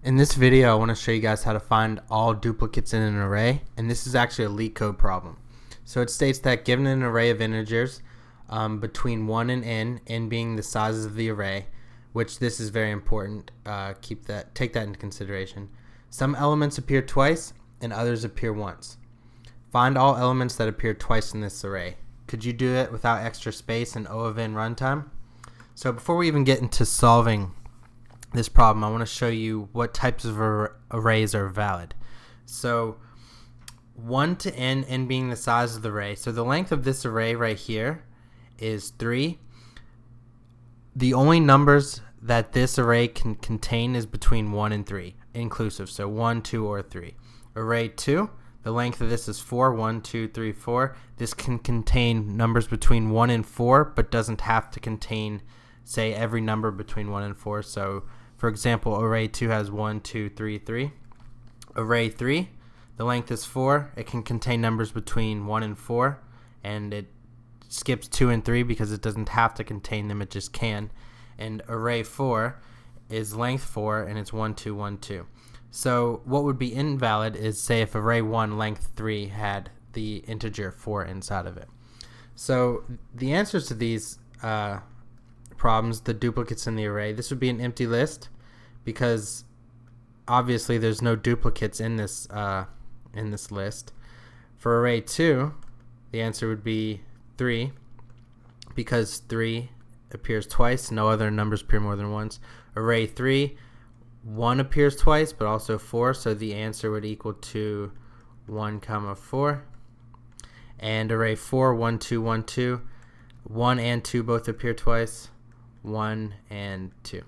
In this video, I want to show you guys how to find all duplicates in an array, and this is actually a LeetCode problem. So it states that given an array of integers between 1 and n being the sizes of the array, which this is very important, take that into consideration. Some elements appear twice and others appear once. Find all elements that appear twice in this array. Could you do it without extra space and O of n runtime? So before we even get into solving this problem, I want to show you what types of arrays are valid. So 1 to n being the size of the array. So the length of this array right here is 3. The only numbers that this array can contain is between 1 and 3 inclusive. So 1, 2, or 3. Array 2, the length of this is 4. 1, 2, 3, 4. This can contain numbers between 1 and 4, but doesn't have to contain, say, every number between 1 and 4. So for example, array 2 has 1, 2, 3, 3. Array 3, the length is 4. It can contain numbers between 1 and 4, and it skips 2 and 3 because it doesn't have to contain them, it just can. And array 4 is length 4, and it's 1, 2, 1, 2. So what would be invalid is, say, if array 1 length 3 had the integer 4 inside of it. So the answers to these problems, the duplicates in the array, this would be an empty list because obviously there's no duplicates in this list. For array 2, the answer would be 3 because 3 appears twice, no other numbers appear more than once. Array 3, 1 appears twice but also 4, so the answer would equal to 1 comma 4. And array 4, 1, 2, 1, 2, 1 and 2 both appear twice, 1 and 2.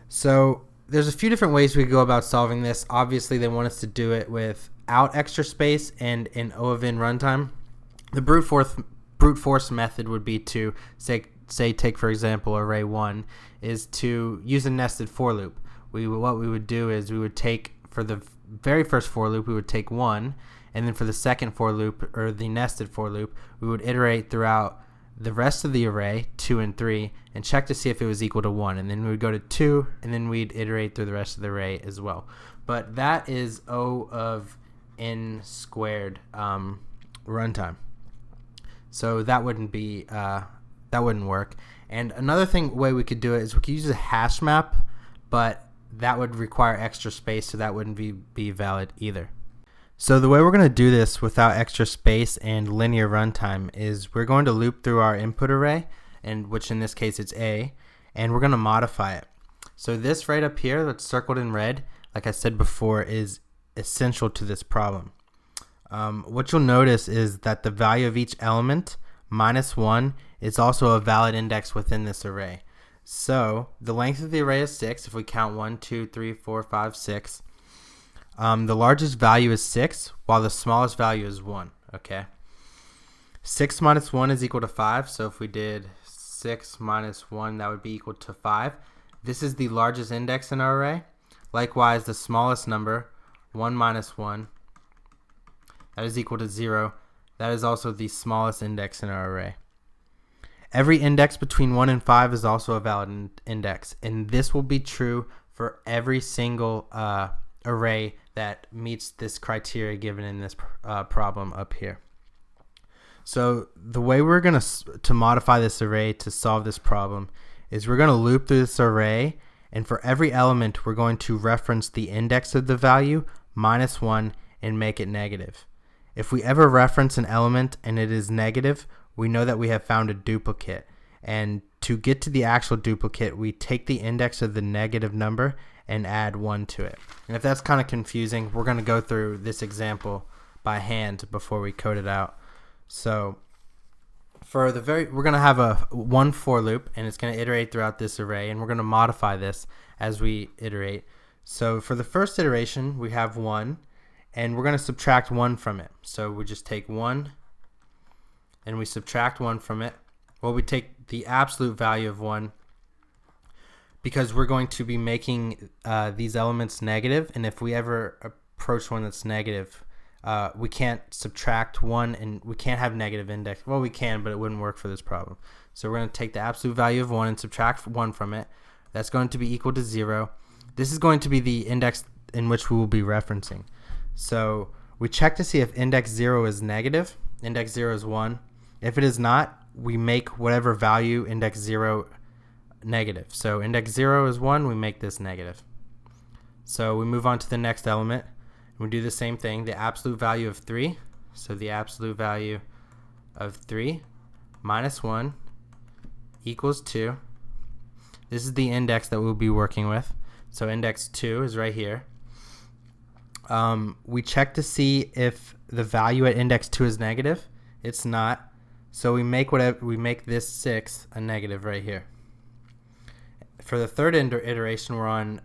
So there's a few different ways we could go about solving this. Obviously they want us to do it without extra space and in O of n runtime. The brute force method would be to say take for example array 1 is to use a nested for loop. What we would do is we would take, for the very first for loop, we would take 1, and then for the second for loop, or the nested for loop, we would iterate throughout the rest of the array, 2 and 3, and check to see if it was equal to 1, and then we would go to 2, and then we'd iterate through the rest of the array as well. But that is O of n squared runtime. So that wouldn't work. And another way we could do it is we could use a hash map, but that would require extra space, so that wouldn't be valid either. So the way we're going to do this without extra space and linear runtime is we're going to loop through our input array, and which in this case it's A, and we're going to modify it. So this right up here that's circled in red, like I said before, is essential to this problem. What you'll notice is that the value of each element -1 is also a valid index within this array. So the length of the array is 6 if we count 1, 2, 3, 4, 5, 6. The largest value is 6 while the smallest value is 1. Okay. 6 minus 1 is equal to 5, so if we did 6 minus 1, that would be equal to 5. This is the largest index in our array. Likewise, the smallest number, 1 minus 1, that is equal to 0. That is also the smallest index in our array. Every index between 1 and 5 is also a valid index, and this will be true for every single array that meets this criteria given in this problem up here. So the way we're going to modify this array to solve this problem is we're going to loop through this array, and for every element we're going to reference the index of the value -1 and make it negative. If we ever reference an element and it is negative, we know that we have found a duplicate, and to get to the actual duplicate we take the index of the negative number and add 1 to it. And if that's kind of confusing, we're going to go through this example by hand before we code it out. So we're going to have a 1 for loop, and it's going to iterate throughout this array, and we're going to modify this as we iterate. So for the first iteration we have 1, and we're going to subtract 1 from it. So we just take 1 and we subtract 1 from it. Well, we take the absolute value of 1 because we're going to be making these elements negative, and if we ever approach one that's negative, we can't subtract 1 and we can't have negative index. Well, we can, but it wouldn't work for this problem. So we're going to take the absolute value of 1 and subtract 1 from it. That's going to be equal to 0. This is going to be the index in which we will be referencing. So we check to see if index 0 is negative, index 0 is 1. If it is not, we make whatever value index 0 negative. So index 0 is 1, we make this negative. So we move on to the next element. We do the same thing, the absolute value of 3. So the absolute value of 3 minus 1 equals 2. This is the index that we'll be working with. So index 2 is right here. We check to see if the value at index 2 is negative. It's not. So we make this 6 a negative right here. For the third iteration, we're on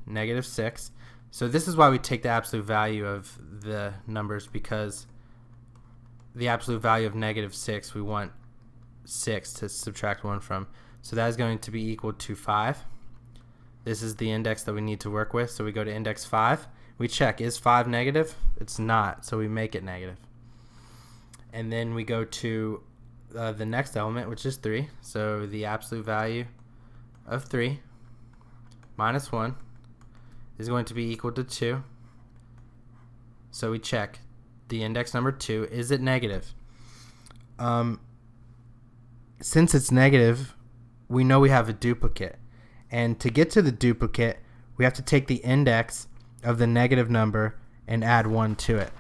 negative 6. So this is why we take the absolute value of the numbers, because the absolute value of negative 6, we want 6 to subtract 1 from. So that is going to be equal to 5. This is the index that we need to work with. So we go to index 5. We check, is 5 negative? It's not, so we make it negative. And then we go to the next element, which is 3. So the absolute value of 3 minus 1 is going to be equal to 2. So we check the index number 2, is it negative? Since it's negative, we know we have a duplicate. And to get to the duplicate, we have to take the index of the negative number and add 1 to it.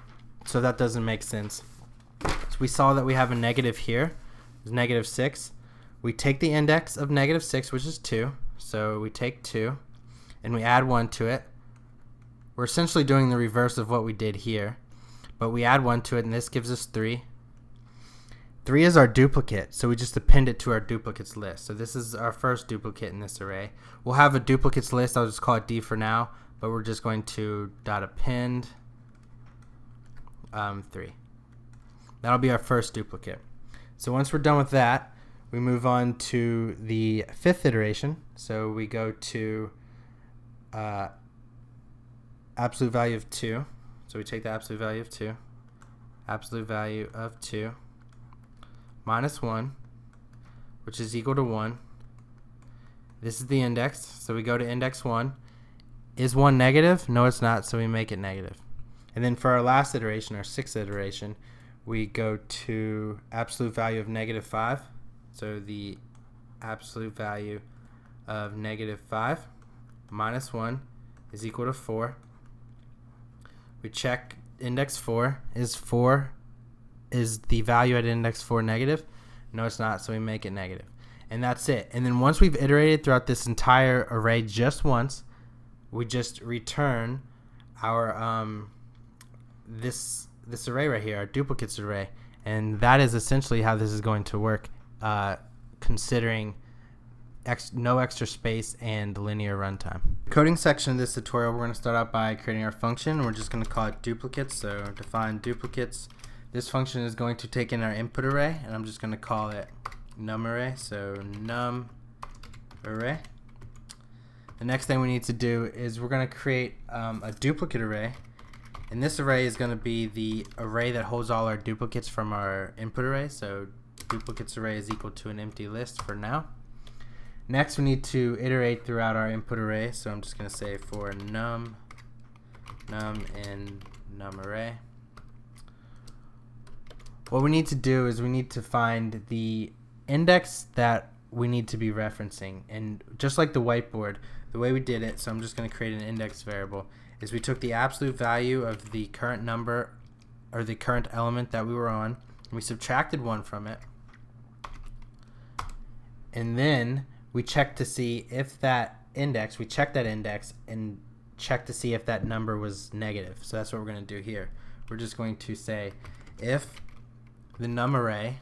So that doesn't make sense. So we saw that we have a negative here. It's negative 6. We take the index of negative 6, which is 2. So we take 2 and we add 1 to it. We're essentially doing the reverse of what we did here, but we add 1 to it, and this gives us 3. 3 is our duplicate, so we just append it to our duplicates list. So this is our first duplicate in this array. We'll have a duplicates list. I'll just call it D for now, but we're just going to .append 3. That'll be our first duplicate. So once we're done with that, we move on to the fifth iteration. So we go to absolute value of 2. So we take the absolute value of 2. Absolute value of 2 minus 1, which is equal to 1. This is the index. So we go to index 1. Is 1 negative? No, it's not, so we make it negative. And then for our last iteration, our sixth iteration, we go to absolute value of negative 5. So the absolute value of negative 5 minus 1 is equal to 4. We check index 4. Is the value at index 4 negative? No, it's not, so we make it negative. And that's it. And then once we've iterated throughout this entire array just once, we just return our this array right here, our duplicates array. And that is essentially how this is going to work, considering no extra space and linear runtime. Coding section of this tutorial, we're going to start out by creating our function. We're just going to call it duplicates. So define duplicates. This function is going to take in our input array, and I'm just going to call it num array. So num array. The next thing we need to do is we're going to create a duplicate array, and this array is going to be the array that holds all our duplicates from our input array. So duplicates array is equal to an empty list for now. Next, we need to iterate throughout our input array. So I'm just going to say for num and num array. What we need to do is we need to find the index that we need to be referencing. And just like the whiteboard, the way we did it, so I'm just going to create an index variable, is we took the absolute value of the current number or the current element that we were on, and we subtracted 1 from it. And then we check to see if that index, we check that index and check to see if that number was negative. So that's what we're going to do here. We're just going to say if the num array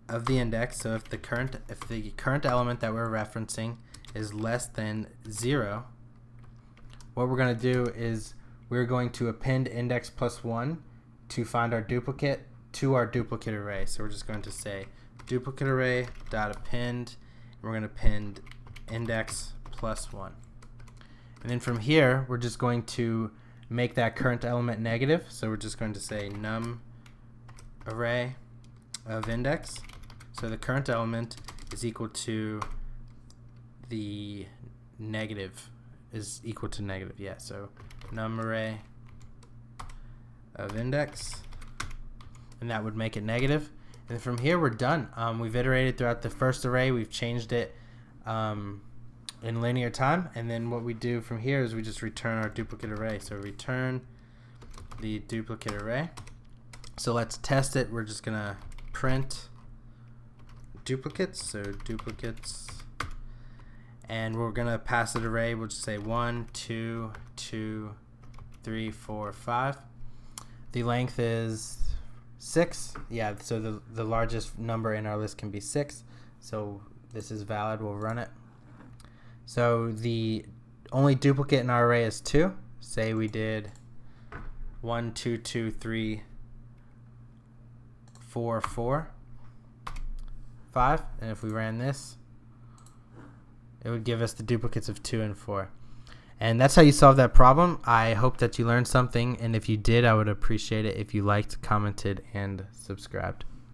of the index, so if the current element that we're referencing is less than 0, what we're going to do is we're going to append index plus 1 to find our duplicate to our duplicate array. So we're just going to say duplicate array dot append, and we're going to append index plus 1. And then from here, we're just going to make that current element negative. So we're just going to say num array of index. So the current element is equal to the negative is equal to negative. Yeah, so num array of index, and that would make it negative. And from here we're done. We've iterated throughout the first array. We've changed it in linear time, and then what we do from here is we just return our duplicate array. So return the duplicate array. So let's test it. We're just gonna print duplicates, so duplicates, and we're gonna pass it array. We'll just say 1, 2, 2, 3, 4, 5. The length is 6. Yeah, so the largest number in our list can be 6. So this is valid. We'll run it. So the only duplicate in our array is 2. Say we did 1, 2, 2, 3, 4, 4, 5, and if we ran this, it would give us the duplicates of 2 and 4. And that's how you solve that problem. I hope that you learned something, and if you did, I would appreciate it if you liked, commented, and subscribed.